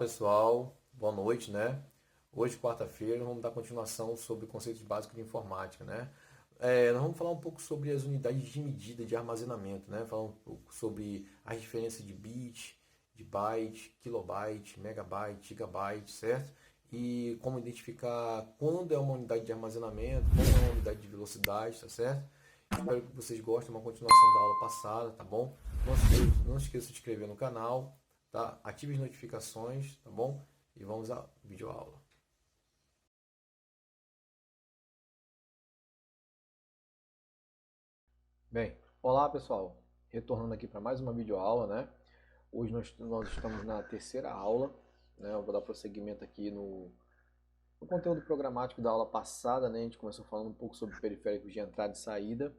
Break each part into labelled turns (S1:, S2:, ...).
S1: pessoal, boa noite, né? Hoje, quarta-feira, vamos dar continuação sobre conceitos básicos de informática, né? Nós vamos falar um pouco sobre as unidades de medida de armazenamento, né? Falar um pouco sobre a diferença de bit, de byte, kilobyte, megabyte, gigabyte, certo? E como identificar quando é uma unidade de armazenamento, quando é uma unidade de velocidade, tá certo? Espero que vocês gostem, uma continuação da aula passada, tá bom? Não esqueça de se inscrever no canal, tá? Ative as notificações, tá bom? E vamos à videoaula. Bem, olá pessoal, retornando aqui para mais uma videoaula, né? Hoje nós estamos na terceira aula, né? Eu vou dar prosseguimento aqui no conteúdo programático da aula passada, né? A gente começou falando um pouco sobre periféricos de entrada e saída,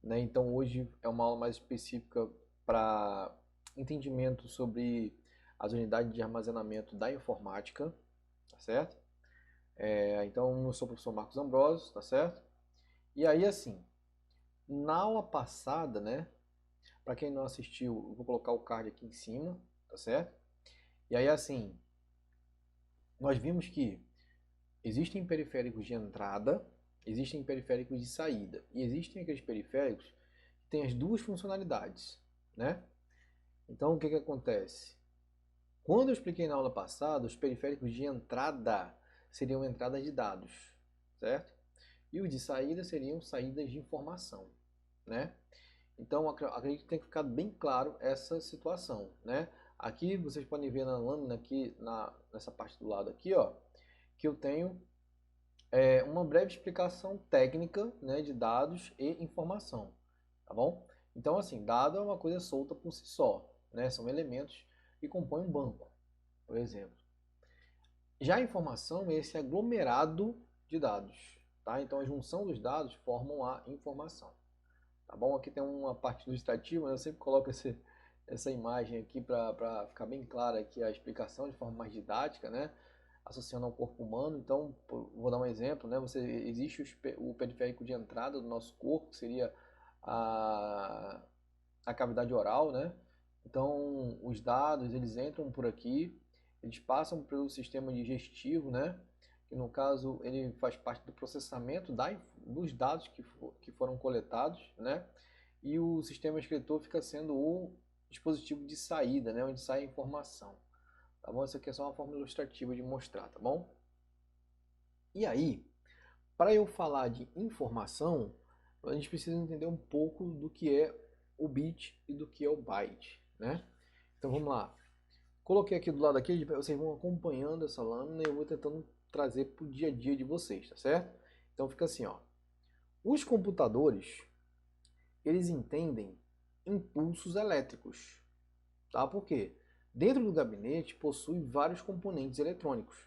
S1: né? Então hoje é uma aula mais específica para entendimento sobre as unidades de armazenamento da informática, tá certo? Então eu sou o professor Marcos Ambrosio, tá certo? E aí assim, na aula passada, né? Para quem não assistiu, eu vou colocar o card aqui em cima, tá certo? E aí assim, nós vimos que existem periféricos de entrada, existem periféricos de saída, e existem aqueles periféricos que têm as duas funcionalidades, né? Então o que acontece? Quando eu expliquei na aula passada, os periféricos de entrada seriam entradas de dados, certo? E os de saída seriam saídas de informação, né? Então acredito que tem que ficar bem claro essa situação, né? Aqui vocês podem ver na lâmina aqui nessa parte do lado aqui, ó, que eu tenho uma breve explicação técnica, né, de dados e informação, tá bom? Então assim, dado é uma coisa solta por si só, né? São elementos que compõem um banco, por exemplo. Já a informação é esse aglomerado de dados, tá? Então a junção dos dados formam a informação. Tá bom? Aqui tem uma parte ilustrativa, né? Eu sempre coloco essa imagem aqui para ficar bem clara aqui a explicação de forma mais didática, né? Associando ao corpo humano. Então, vou dar um exemplo, né? Existe o periférico de entrada do nosso corpo, que seria a, a cavidade oral, né? Então, os dados, eles entram por aqui, eles passam pelo sistema digestivo, né? Que no caso, ele faz parte do processamento dos dados que foram coletados, né? E o sistema excretor fica sendo o dispositivo de saída, né? Onde sai a informação, tá bom? Isso aqui é só uma forma ilustrativa de mostrar, tá bom? E aí, para eu falar de informação, a gente precisa entender um pouco do que é o bit e do que é o byte, né? Então vamos lá. Coloquei aqui do lado aqui, vocês vão acompanhando essa lâmina e eu vou tentando trazer para o dia a dia de vocês, tá certo? Então fica assim, ó. Os computadores, eles entendem impulsos elétricos, tá? Por quê? Dentro do gabinete possui vários componentes eletrônicos.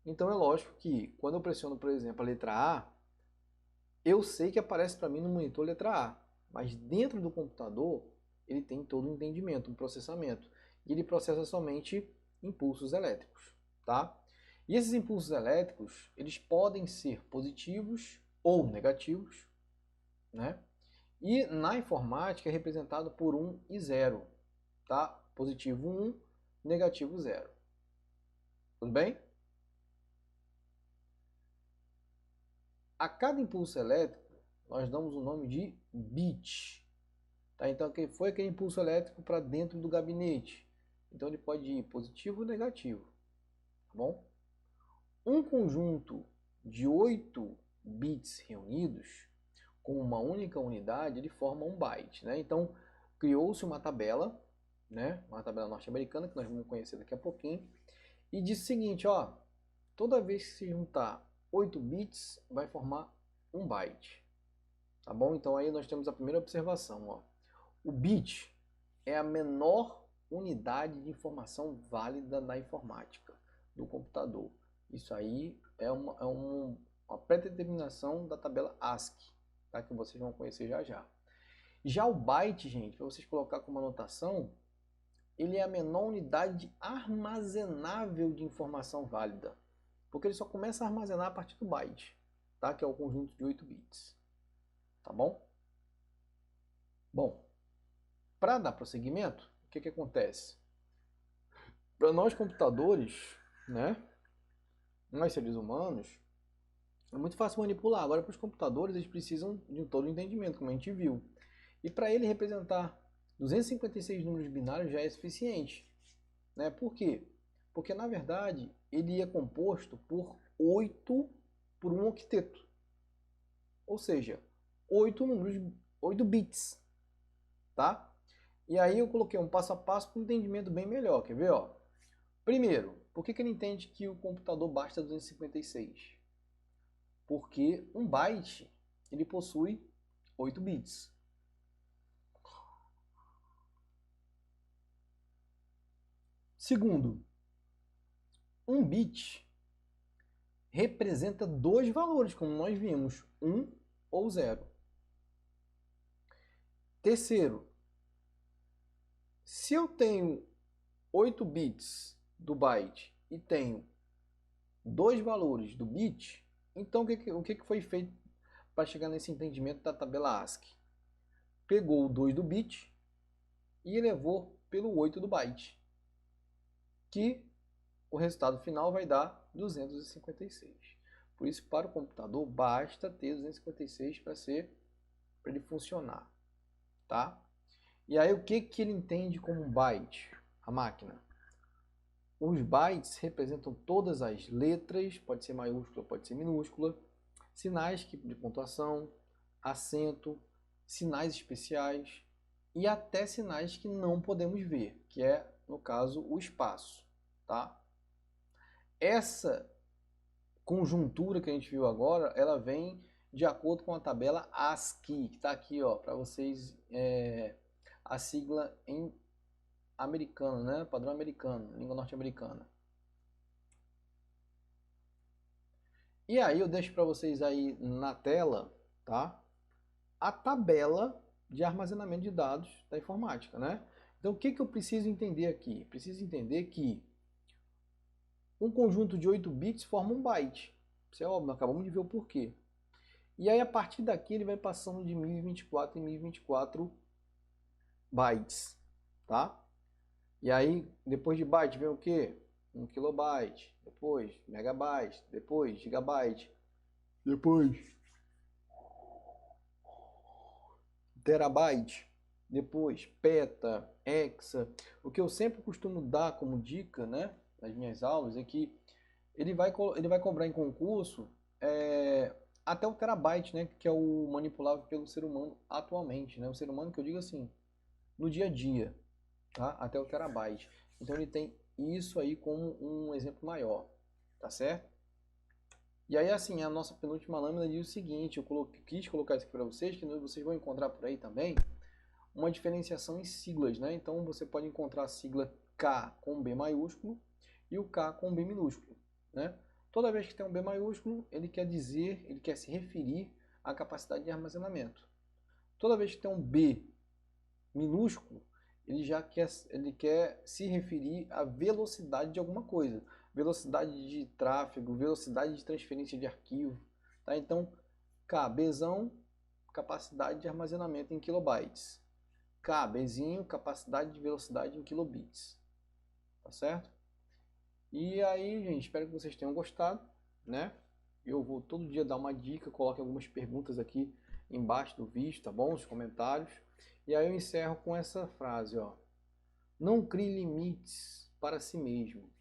S1: Então é lógico que quando eu pressiono, por exemplo, a letra A, eu sei que aparece para mim no monitor letra A, mas dentro do computador ele tem todo um entendimento, um processamento, e ele processa somente impulsos elétricos, tá? E esses impulsos elétricos, eles podem ser positivos ou negativos, né? E na informática é representado por 1 e 0, tá? Positivo 1, negativo 0. Tudo bem? A cada impulso elétrico, nós damos o nome de bit. Tá? Então, foi aquele impulso elétrico para dentro do gabinete. Então, ele pode ir positivo ou negativo. Tá bom? Um conjunto de 8 bits reunidos com uma única unidade, ele forma um byte. Né? Então, criou-se uma tabela, né? Uma tabela norte-americana, que nós vamos conhecer daqui a pouquinho, e diz o seguinte, ó, toda vez que se juntar 8 bits, vai formar um byte. Tá bom? Então aí nós temos a primeira observação, ó. O bit é a menor unidade de informação válida na informática, do computador. Isso aí é uma pré-determinação da tabela ASCII, tá? Que vocês vão conhecer já já. Já o byte, gente, para vocês colocar como anotação, ele é a menor unidade armazenável de informação válida, porque ele só começa a armazenar a partir do byte, tá? Que é o conjunto de 8 bits. Tá bom? Bom, para dar prosseguimento, o que acontece? Para nós computadores, né, nós seres humanos, é muito fácil manipular. Agora, para os computadores, eles precisam de todo o entendimento, como a gente viu. E para ele representar 256 números binários já é suficiente. Né? Por quê? Porque, na verdade, ele é composto por 8 por um octeto. Ou seja, 8 números, 8 bits. Tá? E aí eu coloquei um passo a passo para um entendimento bem melhor. Quer ver? Ó? Primeiro, por que ele entende que o computador basta 256? Porque um byte ele possui 8 bits. Segundo, um bit representa dois valores, como nós vimos, 1 ou 0. Terceiro, se eu tenho 8 bits do byte e tenho dois valores do bit, então o que foi feito para chegar nesse entendimento da tabela ASCII? Pegou o 2 do bit e elevou pelo 8 do byte, que o resultado final vai dar 256. Por isso, para o computador, basta ter 256 para ele funcionar. Tá? E aí, o que ele entende como um byte? A máquina. Os bytes representam todas as letras, pode ser maiúscula, pode ser minúscula, sinais de pontuação, acento, sinais especiais e até sinais que não podemos ver, que é, no caso, o espaço. Tá? Essa conjuntura que a gente viu agora, ela vem de acordo com a tabela ASCII, que está aqui para vocês, a sigla em americano, né? Padrão americano, língua norte-americana. E aí eu deixo para vocês aí na tela, tá? A tabela de armazenamento de dados da informática, né? Então o que eu preciso entender aqui? Preciso entender que um conjunto de 8 bits forma um byte. Isso é óbvio, acabamos de ver o porquê. E aí a partir daqui ele vai passando de 1024 em 1024 bytes, tá? E aí, depois de byte, vem o quê? 1 kilobyte, depois megabyte, depois gigabyte, depois terabyte, depois peta, hexa. O que eu sempre costumo dar como dica, né, nas minhas aulas, é que ele vai cobrar em concurso até o terabyte, né, que é o manipulável pelo ser humano atualmente, né? O ser humano que eu digo assim, no dia a dia. Tá? Até o terabyte. Então ele tem isso aí como um exemplo maior, tá certo? E aí assim, a nossa penúltima lâmina diz o seguinte, quis colocar isso aqui para vocês, que vocês vão encontrar por aí também, uma diferenciação em siglas, né? Então você pode encontrar a sigla K com B maiúsculo e o K com B minúsculo, né? Toda vez que tem um B maiúsculo, ele quer se referir à capacidade de armazenamento. Toda vez que tem um B minúsculo, ele quer se referir à velocidade de alguma coisa, velocidade de tráfego, velocidade de transferência de arquivo, tá? Então, Bzão, capacidade de armazenamento em kilobytes, Bzinho, capacidade de velocidade em kilobits, tá certo? E aí, gente, espero que vocês tenham gostado, né? Eu vou todo dia dar uma dica, coloque algumas perguntas aqui embaixo do vídeo, tá bom? Nos comentários. E aí eu encerro com essa frase, ó. Não crie limites para si mesmo.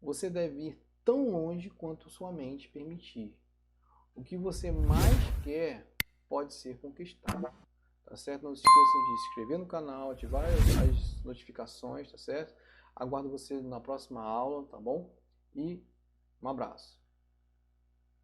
S1: Você deve ir tão longe quanto sua mente permitir. O que você mais quer pode ser conquistado. Tá certo? Não se esqueçam de se inscrever no canal, ativar as notificações, tá certo? Aguardo você na próxima aula, tá bom? E um abraço.